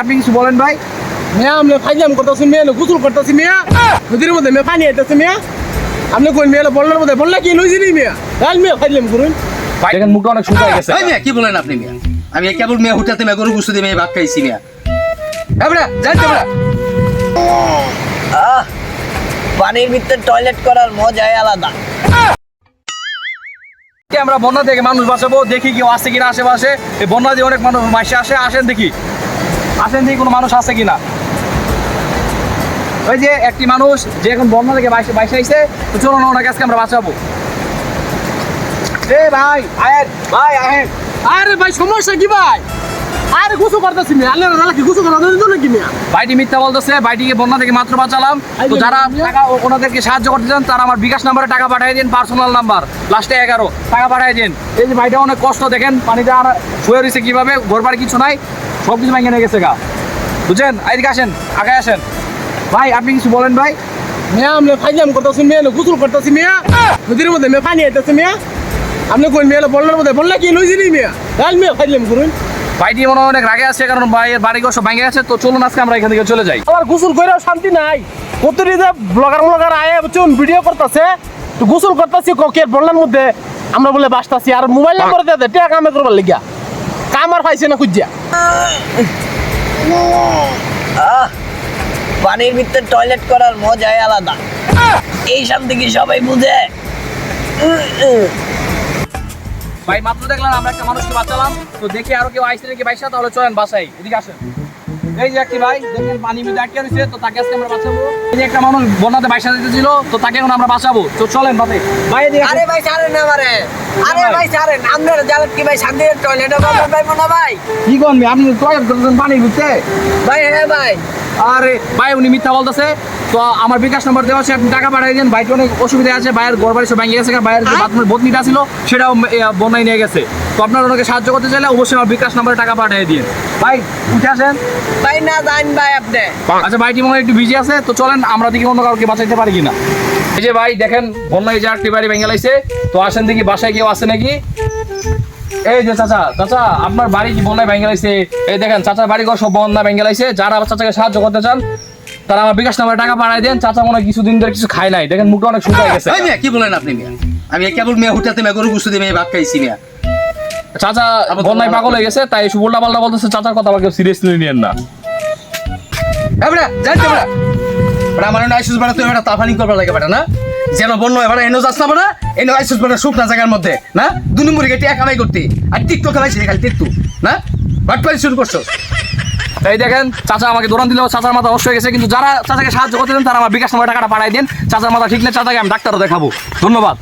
আপনি কিছু বলেন ভাই। মিয়া আপনি ফাইলাম করতেছি মিয়া গোসল করতেছি মিয়া নদীর মধ্যে মিয়া পানি আইতেছে মিয়া আপনি কোন মিয়া বললার মধ্যে বললা কি লইছি নি মিয়া কাল মিয়া ফাইলাম করুন ভাই দেখেন মুখটা অনেক শুকায় গেছে। ভাই মিয়া কি বলেন আপনি মিয়া? আমি কেবল মেয়ে হুটাতে মেয়ে গরু গুছতে দিয়ে ভাত খাইছি মিয়া। এবড়া যাইতে এবড়া। পানির ভিতরে টয়লেট করার মজাই আলাদা। আমরা বন্যা থেকে মানুষ বাঁচাবো, দেখি কেউ আছে কিনা আশেপাশে। এই বন্যা দিয়ে অনেক মানুষ মাসে আসে, আসেন দেখি কোনো মানুষ আছে কিনা। ওই যে একটি মানুষ যে এখন বন্যা থেকে বাইসে আইছে, তো চলো না ওনাকে আজকে আমরা বাঁচাবো। এ ভাই আহেন, ভাই আহেন। আরে ভাই সমস্যা কি ভাই? আরে গোসল করতেছি মিয়া আল্লাহ রালা কি গোসল করা দিল কি মিয়া? ভাইটি মিথ্যা বলতেছে, ভাইটিকে বন্যা থেকে মাত্র বাঁচালাম। তো যারা টাকা ওনাদেরকে সাহায্য করতে চান তারা আমার বিকাশ নাম্বারে টাকা পাঠিয়ে দিন, পার্সোনাল নাম্বার লাস্টে 11 টাকা পাঠিয়ে দিন। এই যে ভাইটা অনেক কষ্ট দেখেন, পানিটা আর শুয়ে রয়েছে কিভাবে, ঘর বাড়ি কিছু নাই, সব কিছু ভেঙে নিয়ে গেছে গা, বুঝছেন? এদিকে আসেন, আগে আসেন ভাই, আপনি কিছু বলেন ভাই। মিয়া আপনি ফাইলাম করতেছি মিয়া গোসল করতেছি মিয়া নদীর মধ্যে মিয়া পানি আইতেছে মিয়া আপনি কোন মিয়া বললার মধ্যে বললা কি লইছি নি মিয়া কাল মিয়া ফাইলাম করুন ভাইটি মনে হয় অনেক রাগে আছে, কারণ ভাইয়ের বাড়িঘর সব ভেঙে গেছে। তো চলুন আজকে আমরা এখান থেকে চলে যাই। আবার গোসল কইরাও শান্তি নাই কতটি যে ব্লগার আয়ে বুঝুন ভিডিও করতেছে তো গোসল করতেছি কোকের বললার মধ্যে আমরা বলে বাসতাছি আর মোবাইল নাম্বার দিয়ে দে টাকা কামে করবার লাগিয়া কাম আর পাইছে না খুঁজিয়া পানির ভিতরে টয়লেট করার মজাই আলাদা। এই শান্তি কি সবাই বুঝে? ভাই মাত্র দেখলাম আমরা একটা মানুষকে বাঁচালাম, তো দেখি আরো কেউ আইসে নাকি বাইসা, তাহলে চলেন বাসাই। এদিকে আসেন। এই যে একটি ভাই দেখেন পানি ভিতরে আটকে রয়েছে, তো তাকে আজকে আমরা বাঁচাবো। এই যে একটা মানুষ বন্যাতে বাইসা দিতেছিল, তো তাকে এখন আমরা বাঁচাবো। তো চলেন বাসে ভাই, এদিকে আসেন। আরে ভাই ছাড়েন না আমারে। আরে ভাই ছাড়েন, আপনারা জানেন কি ভাই শান্তির টয়লেটে বাবার পাইবো না ভাই? কি করবি আপনি? টয়লেট করতেছেন পানির ভিতরে? ভাই হ্যাঁ ভাই। আরে ভাই উনি মিথ্যা বলতেছে। তো আমার বিকাশ নাম্বার দেওয়া আছে, আপনি টাকা পাঠিয়ে দিন। ভাইটি অনেক অসুবিধা আছে, ভাইয়ের ঘর বাড়ি সব ভেঙে গেছে, ভাইয়ের যে বাথরুমের বদনিটা ছিল সেটাও বন্যায় নিয়ে গেছে। তো আপনারা ওনাকে সাহায্য করতে চাইলে অবশ্যই আমার বিকাশ নাম্বারে টাকা পাঠিয়ে দিন। ভাই উঠে আসেন। ভাই না জান ভাই আপনি। আচ্ছা ভাইটি মনে হয় একটু বিজি আছে, তো চলেন আমরা দেখি অন্য কাউকে বাঁচাইতে পারি কিনা। এই যে ভাই দেখেন বন্যায় যে একটি বাড়ি ভেঙে লাইছে, তো আসেন দেখি বাসায় কেউ আছে নাকি। এই যে চাচা আপনার বাড়ি কি বন্যায় ভেঙে লাইছে? এই দেখেন চাচার বাড়ি ঘর সব বন্যা ভেঙে লাইছে। যারা চাচাকে সাহায্য করতে চান তারা আমার বিকাশ নাম্বারে টাকা পাঠিয়ে দেন। চাচা মনে হয় কিছুদিন ধরে কিছু খায় নাই, দেখেন মুখটা অনেক শুকায় গেছে। ভাই মিয়া কি বলেন আপনি মিয়া? আমি কেবল মেয়ে হুটাতে মেয়ে গরু গুছতে দিয়ে ভাত খাইছি মিয়া। চাচা বন্যায় পাগল হয়ে গেছে, তাই এসব উল্টা পাল্টা বলতেছে। চাচার কথা আমাকে সিরিয়াসলি নিয়েন না। এবড়া যাইতে এবড়া। বড়া মানে আইসুস বড়া তুই এবড়া তাফানি করবার লাগে বড়া না? যেন বন্য এবারে এনো যাস না বড়া, এনো আইসুস বড়া শুকনা জায়গার মধ্যে না 2 নম্বরে গেটে এক কামাই করতে আর টিকটক খেলাইছিস খালি টিকটক না বাট পাই শুরু করছো। এই দেখেন চাচা আমাকে দৌড়ান দিল, চাচার মাথা অবশ্যই হয়ে গেছে। কিন্তু যারা চাচাকে সাহায্য করতে দেন তারা আমার বিকাশ নাম্বারে টাকাটা পাঠিয়ে দেন। চাচার মাথা ঠিক নেই, চাচাকে আমি ডাক্তারও দেখাবো। ধন্যবাদ।